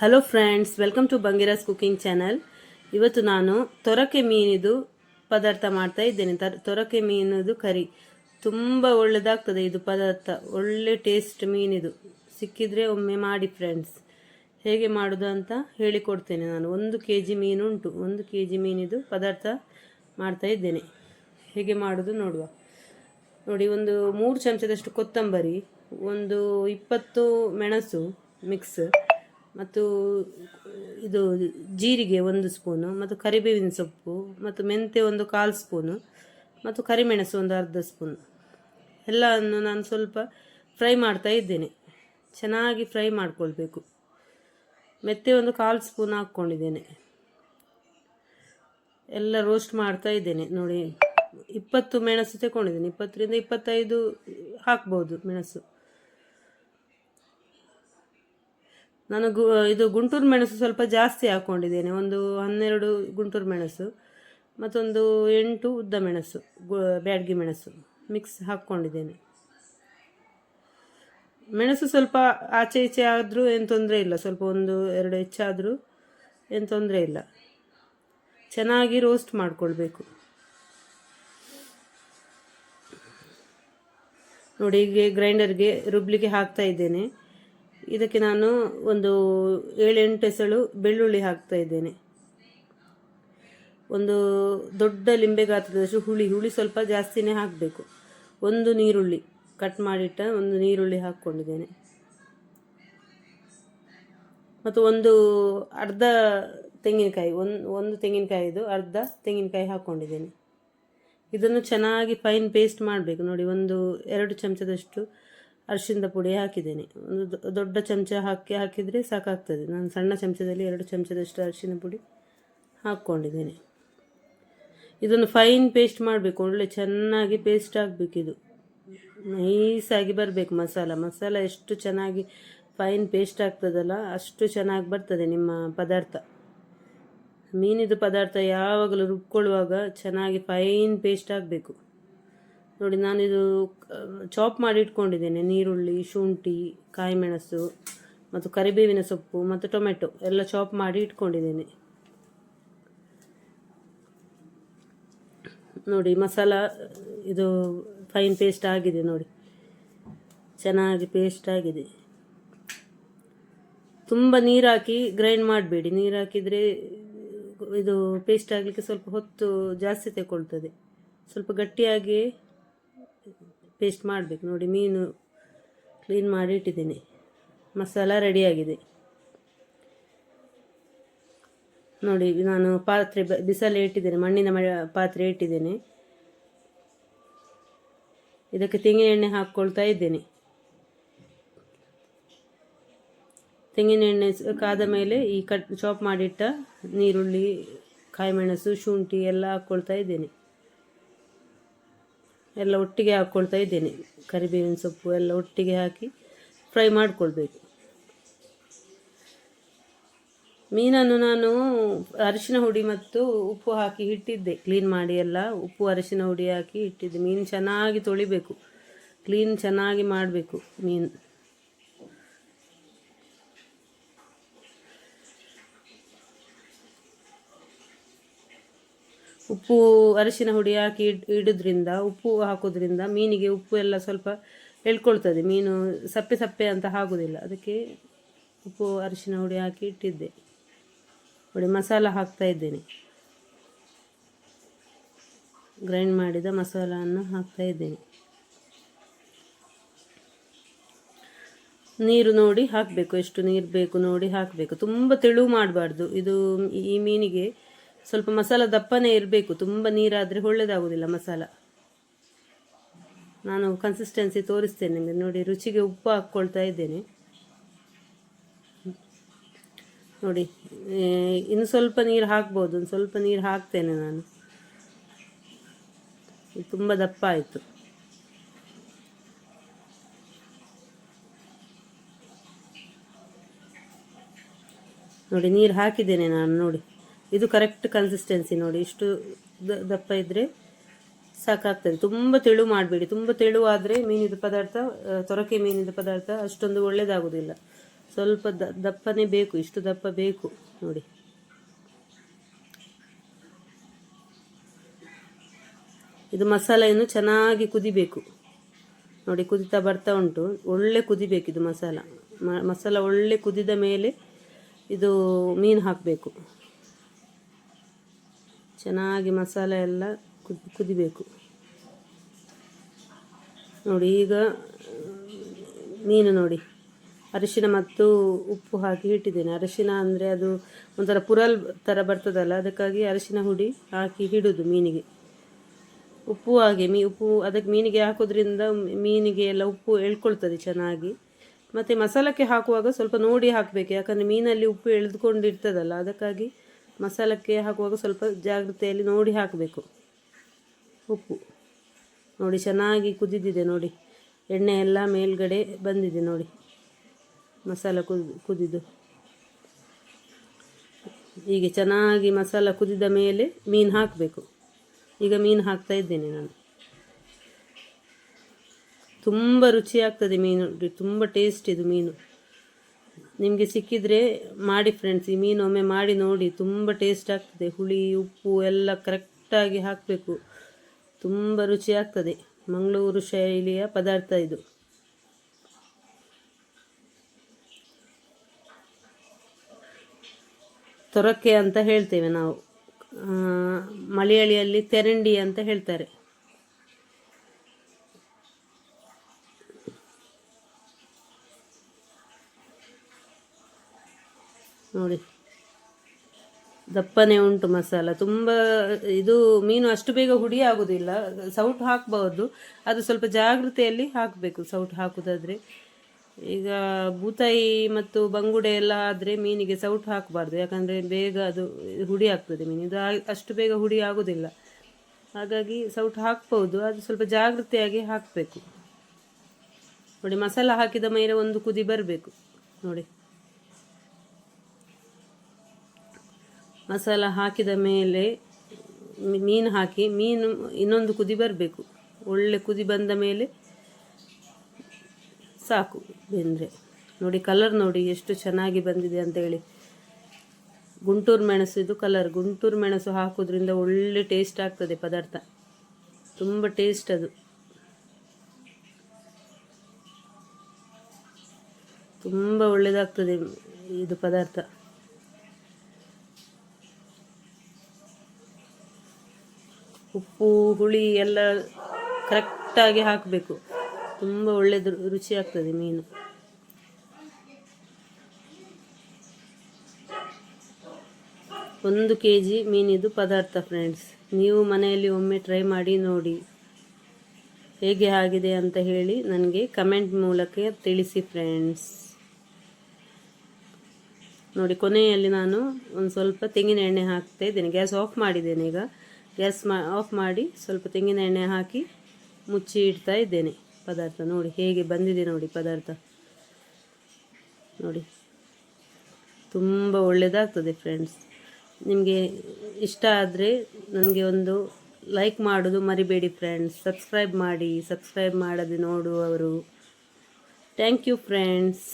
Hello friends, welcome to ಬಂಗಿರಾಸ್ cooking channel. ಇವತ್ತು ನಾನು ತೊರಕೆ ಮೀನಿದು ಪದಾರ್ಥ ಮಾಡ್ತಾ ಇದ್ದೇನೆ. ತೊರಕೆ ಮೀನಿದು ಕರಿ ತುಂಬ ಒಳ್ಳೆದಾಗ್ತದೆ. ಇದು ಪದಾರ್ಥ ಒಳ್ಳೆ ಟೇಸ್ಟ್ ಮೀನಿದು. ಸಿಕ್ಕಿದ್ರೆ ಒಮ್ಮೆ ಮಾಡಿ ಫ್ರೆಂಡ್ಸ್. ಹೇಗೆ ಮಾಡೋದು ಅಂತ ಹೇಳಿಕೊಡ್ತೇನೆ ನಾನು. 1 kg ಮೀನುಂಟು. 1 kg ಮೀನಿದು ಪದಾರ್ಥ ಮಾಡ್ತಾ ಇದ್ದೇನೆ. ಹೇಗೆ ಮಾಡೋದು ನೋಡುವ. ನೋಡಿ, ಒಂದು 3 ಚಮಚದಷ್ಟು ಕೊತ್ತಂಬರಿ, ಒಂದು 20 ಮೆಣಸು ಮಿಕ್ಸ್, ಮತ್ತು ಇದು ಜೀರಿಗೆ 1 ಸ್ಪೂನು, ಮತ್ತು ಕರಿಬೇವಿನ ಸೊಪ್ಪು, ಮತ್ತು ಮೆಂತ್ಯ 1/4 ಸ್ಪೂನು, ಮತ್ತು ಕರಿಮೆಣಸು 1/2 ಸ್ಪೂನು. ಎಲ್ಲವನ್ನು ನಾನು ಸ್ವಲ್ಪ ಫ್ರೈ ಮಾಡ್ತಾ ಇದ್ದೇನೆ. ಚೆನ್ನಾಗಿ ಫ್ರೈ ಮಾಡ್ಕೊಳ್ಬೇಕು. ಮೆಂತ್ಯ 1/4 ಸ್ಪೂನ್ ಹಾಕ್ಕೊಂಡಿದ್ದೇನೆ. ಎಲ್ಲ ರೋಸ್ಟ್ ಮಾಡ್ತಾ ಇದ್ದೇನೆ. ನೋಡಿ, 20 ಮೆಣಸು ತಗೊಂಡಿದ್ದೇನೆ. 20ರಿಂದ 25 ಹಾಕ್ಬೋದು ಮೆಣಸು. ನಾನು ಇದು ಗುಂಟೂರು ಮೆಣಸು ಸ್ವಲ್ಪ ಜಾಸ್ತಿ ಹಾಕ್ಕೊಂಡಿದ್ದೇನೆ. ಒಂದು 12 ಗುಂಟೂರು ಮೆಣಸು, ಮತ್ತೊಂದು 8 ಉದ್ದ ಮೆಣಸು, ಬ್ಯಾಡಗಿ ಮೆಣಸು ಮಿಕ್ಸ್ ಹಾಕ್ಕೊಂಡಿದ್ದೇನೆ. ಮೆಣಸು ಸ್ವಲ್ಪ ಆಚೆ ಈಚೆ ಆದರೂ ಏನು ತೊಂದರೆ ಇಲ್ಲ. ಸ್ವಲ್ಪ 1-2 ಹೆಚ್ಚಾದರೂ ಏನು ತೊಂದರೆ ಇಲ್ಲ. ಚೆನ್ನಾಗಿ ರೋಸ್ಟ್ ಮಾಡಿಕೊಳ್ಬೇಕು. ನೋಡಿ, ಹೀಗೆ ಗ್ರೈಂಡರ್ಗೆ ರುಬ್ಲಿಕ್ಕೆ ಹಾಕ್ತಾ ಇದ್ದೇನೆ. ಇದಕ್ಕೆ ನಾನು ಒಂದು 7-8 ಎಸಳು ಬೆಳ್ಳುಳ್ಳಿ ಹಾಕ್ತಾ ಇದ್ದೇನೆ. ಒಂದು ದೊಡ್ಡ ಲಿಂಬೆ ಗಾತ್ರದಷ್ಟು ಹುಳಿ ಸ್ವಲ್ಪ ಜಾಸ್ತಿನೇ ಹಾಕಬೇಕು. ಒಂದು ನೀರುಳ್ಳಿ, ಕಟ್ ಮಾಡಿಟ್ಟ ಒಂದು ನೀರುಳ್ಳಿ ಹಾಕ್ಕೊಂಡಿದ್ದೇನೆ. ಮತ್ತು ಒಂದು ಅರ್ಧ ತೆಂಗಿನಕಾಯಿ, ಒಂದು ತೆಂಗಿನಕಾಯಿದು ಅರ್ಧ ತೆಂಗಿನಕಾಯಿ ಹಾಕ್ಕೊಂಡಿದ್ದೇನೆ. ಇದನ್ನು ಚೆನ್ನಾಗಿ ಫೈನ್ ಪೇಸ್ಟ್ ಮಾಡಬೇಕು. ನೋಡಿ, 1-2 ಚಮಚದಷ್ಟು ಅರಿಶಿಣದ ಪುಡಿ ಹಾಕಿದ್ದೇನೆ. ಒಂದು ದೊಡ್ಡ ಚಮಚ ಹಾಕಿದರೆ ಸಾಕಾಗ್ತದೆ. ನಾನು ಸಣ್ಣ ಚಮಚದಲ್ಲಿ 2 ಚಮಚದಷ್ಟು ಅರಿಶಿಣ ಪುಡಿ ಹಾಕ್ಕೊಂಡಿದ್ದೇನೆ. ಇದನ್ನು ಫೈನ್ ಪೇಸ್ಟ್ ಮಾಡಬೇಕು. ಒಳ್ಳೆ ಚೆನ್ನಾಗಿ ಪೇಸ್ಟ್ ಆಗಬೇಕು. ಇದು ನೈಸಾಗಿ ಬರಬೇಕು. ಮಸಾಲ ಎಷ್ಟು ಚೆನ್ನಾಗಿ ಫೈನ್ ಪೇಸ್ಟ್ ಆಗ್ತದಲ್ಲ, ಅಷ್ಟು ಚೆನ್ನಾಗಿ ಬರ್ತದೆ ನಿಮ್ಮ ಪದಾರ್ಥ. ಮೀನಿದು ಪದಾರ್ಥ ಯಾವಾಗಲೂ ರುಬ್ಕೊಳ್ಳುವಾಗ ಚೆನ್ನಾಗಿ ಫೈನ್ ಪೇಸ್ಟ್ ಆಗಬೇಕು. ನೋಡಿ, ನಾನಿದು ಚಾಪ್ ಮಾಡಿ ಇಟ್ಕೊಂಡಿದ್ದೇನೆ. ನೀರುಳ್ಳಿ, ಶುಂಠಿ, ಕಾಯಿಮೆಣಸು, ಮತ್ತು ಕರಿಬೇವಿನ ಸೊಪ್ಪು, ಮತ್ತು ಟೊಮೆಟೊ ಎಲ್ಲ ಚಾಪ್ ಮಾಡಿ ಇಟ್ಕೊಂಡಿದ್ದೇನೆ. ನೋಡಿ, ಮಸಾಲ ಇದು ಫೈನ್ ಪೇಸ್ಟ್ ಆಗಿದೆ. ನೋಡಿ, ಚೆನ್ನಾಗಿ ಪೇಸ್ಟ್ ಆಗಿದೆ. ತುಂಬ ನೀರು ಹಾಕಿ ಗ್ರೈಂಡ್ ಮಾಡಬೇಡಿ. ನೀರು ಹಾಕಿದರೆ ಇದು ಪೇಸ್ಟ್ ಆಗಲಿಕ್ಕೆ ಸ್ವಲ್ಪ ಹೊತ್ತು ಜಾಸ್ತಿ ತಗೊಳ್ತದೆ. ಸ್ವಲ್ಪ ಗಟ್ಟಿಯಾಗಿ ಪೇಸ್ಟ್ ಮಾಡಬೇಕು. ನೋಡಿ, ಮೀನು ಕ್ಲೀನ್ ಮಾಡಿ ಇಟ್ಟಿದ್ದೇನೆ. ಮಸಾಲ ರೆಡಿಯಾಗಿದೆ. ನೋಡಿ, ನಾನು ಪಾತ್ರೆ ಬಿಸಿಲೇ ಇಟ್ಟಿದ್ದೇನೆ. ಮಣ್ಣಿನ ಪಾತ್ರೆ ಇಟ್ಟಿದ್ದೇನೆ. ಇದಕ್ಕೆ ತೆಂಗಿನ ಎಣ್ಣೆ ಹಾಕ್ಕೊಳ್ತಾ ಇದ್ದೇನೆ. ತೆಂಗಿನ ಎಣ್ಣೆ ಕಾದ ಮೇಲೆ ಈ ಚಾಪ್ ಮಾಡಿಟ್ಟ ನೀರುಳ್ಳಿ, ಕಾಯಿಮೆಣಸು, ಶುಂಠಿ ಎಲ್ಲ ಹಾಕ್ಕೊಳ್ತಾ ಇದ್ದೇನೆ. ಎಲ್ಲ ಒಟ್ಟಿಗೆ ಹಾಕ್ಕೊಳ್ತಾ ಇದ್ದೇನೆ. ಕರಿಬೇವಿನ ಸೊಪ್ಪು ಎಲ್ಲ ಒಟ್ಟಿಗೆ ಹಾಕಿ ಫ್ರೈ ಮಾಡಿಕೊಳ್ಬೇಕು. ಮೀನನ್ನು ನಾನು ಅರಿಶಿನ ಹುಡಿ ಮತ್ತು ಉಪ್ಪು ಹಾಕಿ ಇಟ್ಟಿದ್ದೆ. ಕ್ಲೀನ್ ಮಾಡಿ ಎಲ್ಲ ಉಪ್ಪು ಅರಿಶಿನ ಹುಡಿ ಹಾಕಿ ಇಟ್ಟಿದ್ದೆ. ಮೀನು ಚೆನ್ನಾಗಿ ತೊಳಿಬೇಕು. ಕ್ಲೀನ್ ಚೆನ್ನಾಗಿ ಮಾಡಬೇಕು ಮೀನು. ಉಪ್ಪು ಅರಿಶಿನ ಹುಡಿ ಹಾಕಿ ಇಡೋದ್ರಿಂದ, ಉಪ್ಪು ಹಾಕೋದ್ರಿಂದ ಮೀನಿಗೆ ಉಪ್ಪು ಎಲ್ಲ ಸ್ವಲ್ಪ ಎಳ್ಕೊಳ್ತದೆ. ಮೀನು ಸಪ್ಪೆ ಅಂತ ಆಗೋದಿಲ್ಲ. ಅದಕ್ಕೆ ಉಪ್ಪು ಅರಿಶಿನ ಹುಡಿ ಹಾಕಿ ಇಟ್ಟಿದ್ದೆ. ನೋಡಿ, ಮಸಾಲ ಹಾಕ್ತಾ ಇದ್ದೇನೆ. ಗ್ರೈಂಡ್ ಮಾಡಿದ ಮಸಾಲವನ್ನು ಹಾಕ್ತಾ ಇದ್ದೇನೆ. ನೀರು ನೋಡಿ ಹಾಕಬೇಕು. ಎಷ್ಟು ನೀರು ಬೇಕು ನೋಡಿ ಹಾಕಬೇಕು. ತುಂಬ ತೆಳು ಮಾಡಬಾರ್ದು. ಇದು ಈ ಮೀನಿಗೆ ಸ್ವಲ್ಪ ಮಸಾಲ ದಪ್ಪನೇ ಇರಬೇಕು. ತುಂಬ ನೀರಾದರೆ ಒಳ್ಳೆಯದಾಗೋದಿಲ್ಲ ಮಸಾಲ. ನಾನು ಕನ್ಸಿಸ್ಟೆನ್ಸಿ ತೋರಿಸ್ತೇನೆ ನಿಮಗೆ. ನೋಡಿ, ರುಚಿಗೆ ಉಪ್ಪು ಹಾಕ್ಕೊಳ್ತಾ ಇದ್ದೇನೆ. ನೋಡಿ, ಇನ್ನು ಸ್ವಲ್ಪ ನೀರು ಹಾಕ್ಬೋದು. ಒಂದು ಸ್ವಲ್ಪ ನೀರು ಹಾಕ್ತೇನೆ ನಾನು. ತುಂಬ ದಪ್ಪ ಆಯಿತು. ನೋಡಿ, ನೀರು ಹಾಕಿದ್ದೇನೆ ನಾನು. ನೋಡಿ, ಇದು ಕರೆಕ್ಟ್ ಕನ್ಸಿಸ್ಟೆನ್ಸಿ. ನೋಡಿ, ಇಷ್ಟು ದಪ್ಪ ಇದ್ದರೆ ಸಾಕಾಗ್ತದೆ. ತುಂಬ ತೆಳು ಮಾಡಬೇಡಿ. ತುಂಬ ತೆಳು ಆದರೆ ಮೀನಿದ ಪದಾರ್ಥ, ತೊರಕೆ ಮೀನಿದ ಪದಾರ್ಥ ಅಷ್ಟೊಂದು ಒಳ್ಳೆಯದಾಗೋದಿಲ್ಲ. ಸ್ವಲ್ಪ ದಪ್ಪನೇ ಬೇಕು, ಇಷ್ಟು ದಪ್ಪ ಬೇಕು ನೋಡಿ. ಇದು ಮಸಾಲೆ ಇನ್ನು ಚೆನ್ನಾಗಿ ಕುದಿಬೇಕು ನೋಡಿ. ಕುದಿತಾ ಬರ್ತಾ ಉಂಟು, ಒಳ್ಳೆ ಕುದಿಬೇಕು ಇದು ಮಸಾಲ ಒಳ್ಳೆ ಕುದಿದ ಮೇಲೆ ಇದು ಮೀನು ಹಾಕಬೇಕು. ಚೆನ್ನಾಗಿ ಮಸಾಲೆ ಎಲ್ಲ ಕುದಿಬೇಕು ನೋಡಿ. ಈಗ ಮೀನು ನೋಡಿ, ಅರಿಶಿನ ಮತ್ತು ಉಪ್ಪು ಹಾಕಿ ಇಟ್ಟಿದ್ದೇನೆ. ಅರಿಶಿನ ಅಂದರೆ ಅದು ಒಂಥರ ಪುರಲ್ ಥರ ಬರ್ತದಲ್ಲ, ಅದಕ್ಕಾಗಿ ಅರಿಶಿನ ಹುಡಿ ಹಾಕಿ ಇಡೋದು ಮೀನಿಗೆ. ಉಪ್ಪು ಹಾಗೆ ಉಪ್ಪು ಅದಕ್ಕೆ ಮೀನಿಗೆ ಹಾಕೋದ್ರಿಂದ ಮೀನಿಗೆ ಎಲ್ಲ ಉಪ್ಪು ಎಳ್ಕೊಳ್ತದೆ ಚೆನ್ನಾಗಿ. ಮತ್ತು ಮಸಾಲಕ್ಕೆ ಹಾಕುವಾಗ ಸ್ವಲ್ಪ ನೋಡಿ ಹಾಕಬೇಕು, ಯಾಕಂದರೆ ಮೀನಲ್ಲಿ ಉಪ್ಪು ಎಳೆದುಕೊಂಡಿರ್ತದಲ್ಲ, ಅದಕ್ಕಾಗಿ ಮಸಾಲಕ್ಕೆ ಹಾಕುವಾಗ ಸ್ವಲ್ಪ ಜಾಗ್ರತೆಯಲ್ಲಿ ನೋಡಿ ಹಾಕಬೇಕು ಉಪ್ಪು. ನೋಡಿ ಚೆನ್ನಾಗಿ ಕುದಿದಿದೆ ನೋಡಿ, ಎಣ್ಣೆ ಎಲ್ಲ ಮೇಲ್ಗಡೆ ಬಂದಿದೆ ನೋಡಿ, ಮಸಾಲ ಕುದಿದು. ಹೀಗೆ ಚೆನ್ನಾಗಿ ಮಸಾಲ ಕುದಿದ ಮೇಲೆ ಮೀನು ಹಾಕಬೇಕು. ಈಗ ಮೀನು ಹಾಕ್ತಾ ಇದ್ದೇನೆ ನಾನು. ತುಂಬ ರುಚಿಯಾಗ್ತದೆ ಮೀನು, ತುಂಬ ಟೇಸ್ಟ್ ಇದು ಮೀನು. ನಿಮಗೆ ಸಿಕ್ಕಿದರೆ ಮಾಡಿ ಫ್ರೆಂಡ್ಸ್, ಈ ಮೀನು ಒಮ್ಮೆ ಮಾಡಿ ನೋಡಿ, ತುಂಬ ಟೇಸ್ಟ್ ಆಗ್ತದೆ. ಹುಳಿ ಉಪ್ಪು ಎಲ್ಲ ಕರೆಕ್ಟಾಗಿ ಹಾಕಬೇಕು, ತುಂಬ ರುಚಿಯಾಗ್ತದೆ. ಮಂಗಳೂರು ಶೈಲಿಯ ಪದಾರ್ಥ ಇದು. ತೊರಕೆ ಅಂತ ಹೇಳ್ತೇವೆ ನಾವು, ಮಲಯಾಳಿಯಲ್ಲಿ ತೆರಂಡಿ ಅಂತ ಹೇಳ್ತಾರೆ. ನೋಡಿ ದಪ್ಪನೆ ಉಂಟು ಮಸಾಲ ತುಂಬ. ಇದು ಮೀನು ಅಷ್ಟು ಬೇಗ ಹುಡಿ ಆಗೋದಿಲ್ಲ, ಸೌಟು ಹಾಕ್ಬೋದು, ಅದು ಸ್ವಲ್ಪ ಜಾಗೃತೆಯಲ್ಲಿ ಹಾಕಬೇಕು ಸೌಟು ಹಾಕೋದಾದರೆ. ಈಗ ಬೂತಾಯಿ ಮತ್ತು ಬಂಗುಡೆ ಎಲ್ಲ ಆದರೆ ಮೀನಿಗೆ ಸೌಟು ಹಾಕಬಾರ್ದು, ಯಾಕಂದರೆ ಬೇಗ ಅದು ಹುಡಿ ಆಗ್ತದೆ ಮೀನು. ಇದು ಅಷ್ಟು ಬೇಗ ಹುಡಿ ಆಗೋದಿಲ್ಲ, ಹಾಗಾಗಿ ಸೌಟು ಹಾಕ್ಬೋದು, ಅದು ಸ್ವಲ್ಪ ಜಾಗೃತೆಯಾಗಿ ಹಾಕಬೇಕು ನೋಡಿ. ಮಸಾಲ ಹಾಕಿದ ಮೇಲೆ ಒಂದು ಕುದಿ ಬರಬೇಕು ನೋಡಿ. ಮಸಾಲ ಹಾಕಿದ ಮೇಲೆ ಮೀನು ಹಾಕಿ, ಮೀನು ಇನ್ನೊಂದು ಕುದಿ ಬರಬೇಕು. ಒಳ್ಳೆ ಕುದಿ ಬಂದ ಮೇಲೆ ಸಾಕು ಬೆಂದರೆ. ನೋಡಿ ಕಲರ್ ನೋಡಿ ಎಷ್ಟು ಚೆನ್ನಾಗಿ ಬಂದಿದೆ ಅಂತೇಳಿ. ಗುಂಟೂರು ಮೆಣಸು ಇದು ಕಲರ್. ಗುಂಟೂರು ಮೆಣಸು ಹಾಕೋದ್ರಿಂದ ಒಳ್ಳೆ ಟೇಸ್ಟ್ ಆಗ್ತದೆ ಪದಾರ್ಥ, ತುಂಬ ಟೇಸ್ಟ್ ಅದು. ತುಂಬ ಒಳ್ಳೆಯದಾಗ್ತದೆ ಇದು ಪದಾರ್ಥ. ಉಪ್ಪು ಹುಳಿ ಎಲ್ಲ ಕರೆಕ್ಟಾಗಿ ಹಾಕಬೇಕು, ತುಂಬ ಒಳ್ಳೆಯದು ರುಚಿ ಆಗ್ತದೆ ಮೀನು. ಒಂದು kg ಮೀನಿದು ಪದಾರ್ಥ ಫ್ರೆಂಡ್ಸ್. ನೀವು ಮನೆಯಲ್ಲಿ ಒಮ್ಮೆ ಟ್ರೈ ಮಾಡಿ ನೋಡಿ, ಹೇಗೆ ಆಗಿದೆ ಅಂತ ಹೇಳಿ ನನಗೆ ಕಮೆಂಟ್ ಮೂಲಕ ತಿಳಿಸಿ ಫ್ರೆಂಡ್ಸ್. ನೋಡಿ ಕೊನೆಯಲ್ಲಿ ನಾನು ಒಂದು ಸ್ವಲ್ಪ ತೆಂಗಿನ ಎಣ್ಣೆ ಹಾಕ್ತಾ ಇದ್ದೇನೆ. ಗ್ಯಾಸ್ ಆಫ್ ಮಾಡಿದ್ದೇನೆ. ಈಗ ಗ್ಯಾಸ್ ಆಫ್ ಮಾಡಿ ಸ್ವಲ್ಪ ತೆಂಗಿನ ಎಣ್ಣೆ ಹಾಕಿ ಮುಚ್ಚಿ ಇಡ್ತಾ ಇದ್ದೇನೆ ಪದಾರ್ಥ. ನೋಡಿ ಹೇಗೆ ಬಂದಿದೆ ನೋಡಿ ಪದಾರ್ಥ, ನೋಡಿ ತುಂಬ ಒಳ್ಳೆಯದಾಗ್ತದೆ ಫ್ರೆಂಡ್ಸ್. ನಿಮಗೆ ಇಷ್ಟ ಆದರೆ ನನಗೆ ಒಂದು ಲೈಕ್ ಮಾಡೋದು ಮರಿಬೇಡಿ ಫ್ರೆಂಡ್ಸ್. ಸಬ್ಸ್ಕ್ರೈಬ್ ಮಾಡಿ, ಸಬ್ಸ್ಕ್ರೈಬ್ ಮಾಡದೆ ನೋಡುವವರು ಥ್ಯಾಂಕ್ ಯು ಫ್ರೆಂಡ್ಸ್.